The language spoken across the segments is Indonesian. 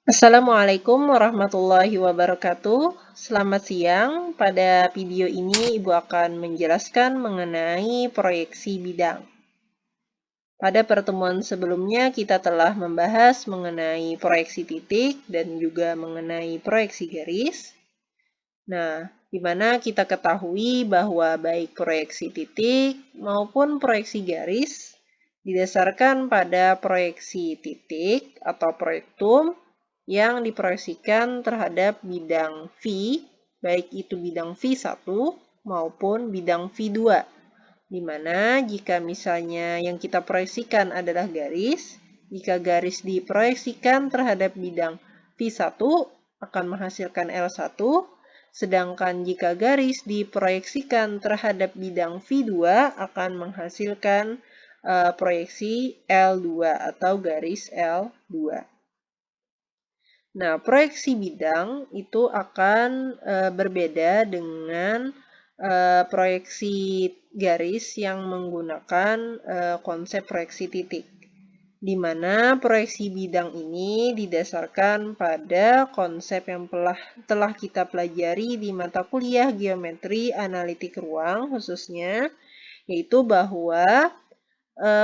Assalamualaikum warahmatullahi wabarakatuh. Selamat siang. Pada video ini Ibu akan menjelaskan mengenai proyeksi bidang. Pada pertemuan sebelumnya kita telah membahas mengenai proyeksi titik dan juga mengenai proyeksi garis. Nah, di mana kita ketahui bahwa baik proyeksi titik maupun proyeksi garis didasarkan pada proyeksi titik atau proyektum yang diproyeksikan terhadap bidang V, baik itu bidang V1 maupun bidang V2. Di mana jika misalnya yang kita proyeksikan adalah garis, jika garis diproyeksikan terhadap bidang V1 akan menghasilkan L1, sedangkan jika garis diproyeksikan terhadap bidang V2 akan menghasilkan proyeksi L2 atau garis L2. Nah, proyeksi bidang itu akan berbeda dengan proyeksi garis yang menggunakan konsep proyeksi titik. Di mana proyeksi bidang ini didasarkan pada konsep yang telah kita pelajari di mata kuliah geometri analitik ruang khususnya, yaitu bahwa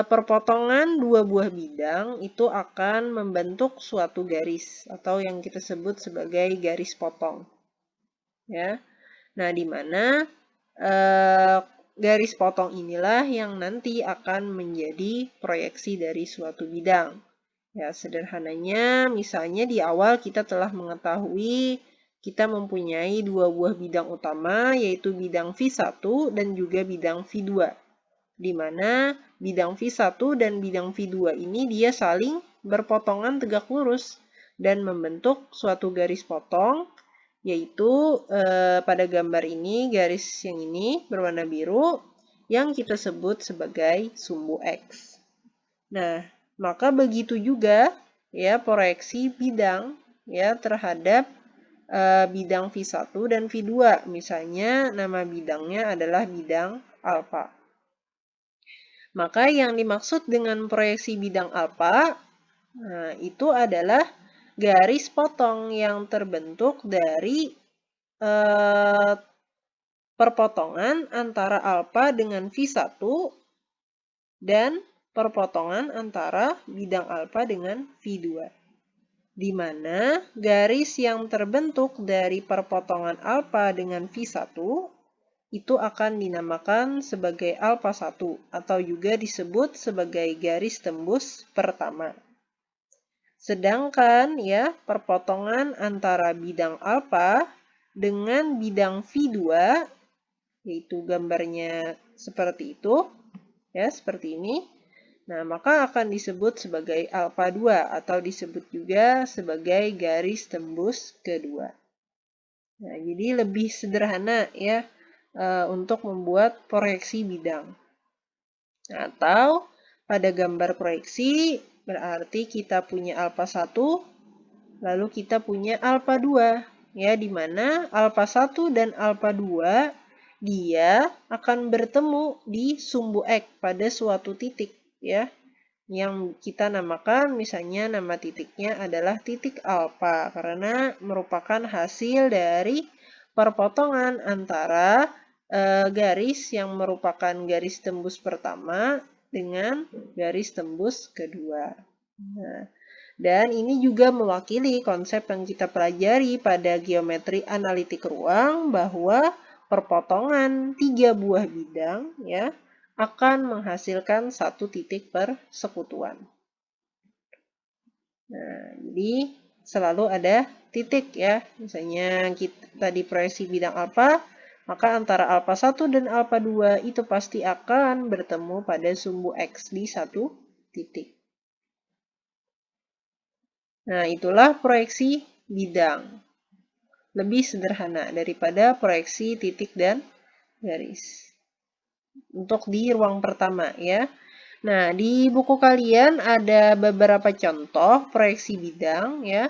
perpotongan dua buah bidang itu akan membentuk suatu garis atau yang kita sebut sebagai garis potong. Ya. Nah, di mana garis potong inilah yang nanti akan menjadi proyeksi dari suatu bidang. Ya, sederhananya misalnya di awal kita telah mengetahui kita mempunyai dua buah bidang utama yaitu bidang V1 dan juga bidang V2. Di mana bidang V1 dan bidang V2 ini dia saling berpotongan tegak lurus dan membentuk suatu garis potong, yaitu pada gambar ini garis yang ini berwarna biru yang kita sebut sebagai sumbu X. Nah, maka begitu juga ya proyeksi bidang ya terhadap bidang V1 dan V2. Misalnya nama bidangnya adalah bidang alfa. Maka yang dimaksud dengan proyeksi bidang alfa itu adalah garis potong yang terbentuk dari perpotongan antara alfa dengan V1 dan perpotongan antara bidang alfa dengan V2. Di mana garis yang terbentuk dari perpotongan alfa dengan V1 itu akan dinamakan sebagai alfa 1 atau juga disebut sebagai garis tembus pertama. Sedangkan ya perpotongan antara bidang alfa dengan bidang V2 yaitu gambarnya seperti itu ya, seperti ini. Nah, maka akan disebut sebagai alfa 2 atau disebut juga sebagai garis tembus kedua. Nah, jadi lebih sederhana ya untuk membuat proyeksi bidang. Atau pada gambar proyeksi berarti kita punya alfa 1, lalu kita punya alfa 2. Ya, di mana alfa 1 dan alfa 2 dia akan bertemu di sumbu X pada suatu titik ya. Yang kita namakan misalnya nama titiknya adalah titik alfa karena merupakan hasil dari perpotongan antara garis yang merupakan garis tembus pertama dengan garis tembus kedua. Nah, dan ini juga mewakili konsep yang kita pelajari pada geometri analitik ruang bahwa perpotongan tiga buah bidang ya akan menghasilkan satu titik persekutuan. Nah, jadi selalu ada titik ya. Misalnya kita tadi proyeksi bidang alfa, maka antara alfa 1 dan alfa 2 itu pasti akan bertemu pada sumbu X di satu titik. Nah, itulah proyeksi bidang. Lebih sederhana daripada proyeksi titik dan garis. Untuk di ruang pertama ya. Nah, di buku kalian ada beberapa contoh proyeksi bidang ya.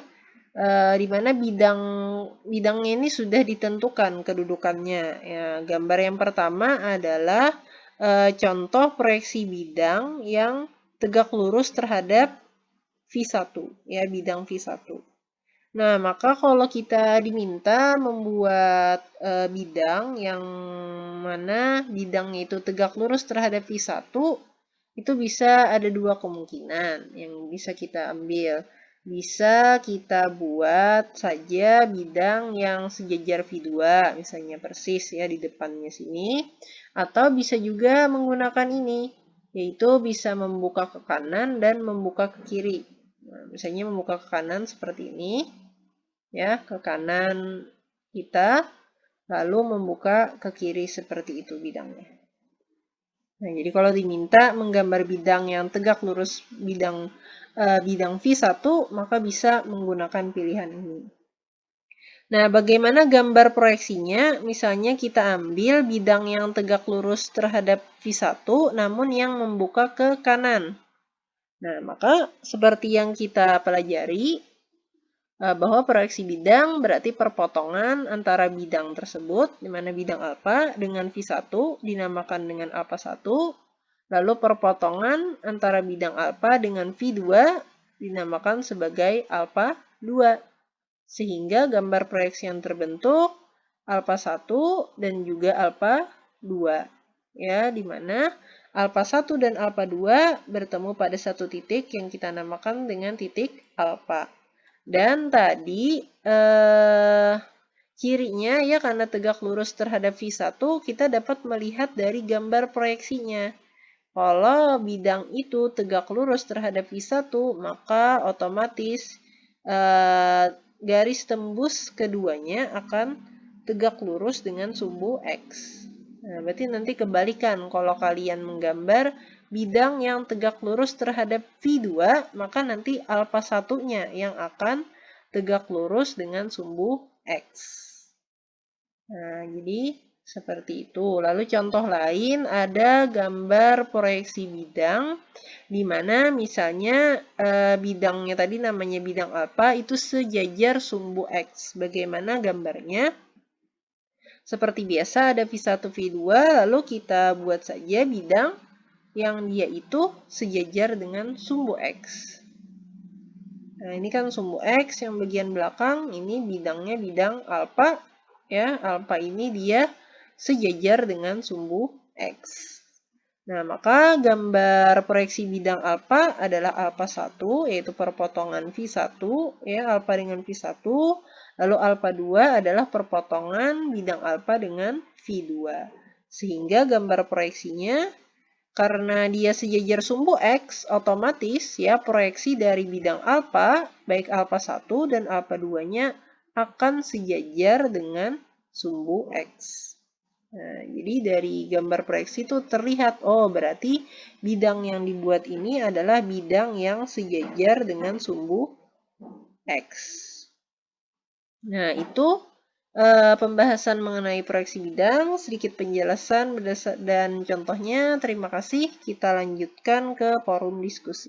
Di mana bidangnya ini sudah ditentukan kedudukannya. Ya, gambar yang pertama adalah contoh proyeksi bidang yang tegak lurus terhadap V1, ya bidang V1. Nah, maka kalau kita diminta membuat bidang yang mana bidangnya itu tegak lurus terhadap V1, itu bisa ada dua kemungkinan yang bisa kita ambil. Bisa kita buat saja bidang yang sejajar V2, misalnya persis ya di depannya sini. Atau bisa juga menggunakan ini, yaitu bisa membuka ke kanan dan membuka ke kiri. Nah, misalnya membuka ke kanan seperti ini, ya, ke kanan kita, lalu membuka ke kiri seperti itu bidangnya. Nah, jadi kalau diminta menggambar bidang yang tegak lurus bidang V1, maka bisa menggunakan pilihan ini. Nah, bagaimana gambar proyeksinya? Misalnya kita ambil bidang yang tegak lurus terhadap V1, namun yang membuka ke kanan. Nah, maka seperti yang kita pelajari, bahwa proyeksi bidang berarti perpotongan antara bidang tersebut, di mana bidang alfa dengan V1 dinamakan dengan alfa 1, lalu perpotongan antara bidang alfa dengan V2 dinamakan sebagai alfa 2. Sehingga gambar proyeksi yang terbentuk alfa 1 dan juga alfa 2. Ya, di mana alfa 1 dan alfa 2 bertemu pada satu titik yang kita namakan dengan titik alfa. Dan tadi cirinya ya karena tegak lurus terhadap V1, kita dapat melihat dari gambar proyeksinya. Kalau bidang itu tegak lurus terhadap V1, maka otomatis garis tembus keduanya akan tegak lurus dengan sumbu X. Nah, berarti nanti kebalikan, kalau kalian menggambar bidang yang tegak lurus terhadap V2, maka nanti alfa satunya yang akan tegak lurus dengan sumbu X. Nah, jadi seperti itu. Lalu contoh lain ada gambar proyeksi bidang, di mana misalnya bidangnya tadi namanya bidang alfa, itu sejajar sumbu X. Bagaimana gambarnya? Seperti biasa ada V1, V2, lalu kita buat saja bidang yang dia itu sejajar dengan sumbu X. Nah, ini kan sumbu X yang bagian belakang, ini bidangnya bidang alfa. Ya, alfa ini dia sejajar dengan sumbu X. Nah, maka gambar proyeksi bidang alfa adalah alfa 1, yaitu perpotongan V1, ya, alfa dengan V1. Lalu alfa 2 adalah perpotongan bidang alfa dengan V2. Sehingga gambar proyeksinya, karena dia sejajar sumbu X, otomatis ya proyeksi dari bidang alfa, baik alfa 1 dan alfa 2-nya akan sejajar dengan sumbu X. Nah, jadi dari gambar proyeksi itu terlihat, oh berarti bidang yang dibuat ini adalah bidang yang sejajar dengan sumbu X. Nah, itu pembahasan mengenai proyeksi bidang, sedikit penjelasan dan contohnya. Terima kasih. Kita lanjutkan ke forum diskusi.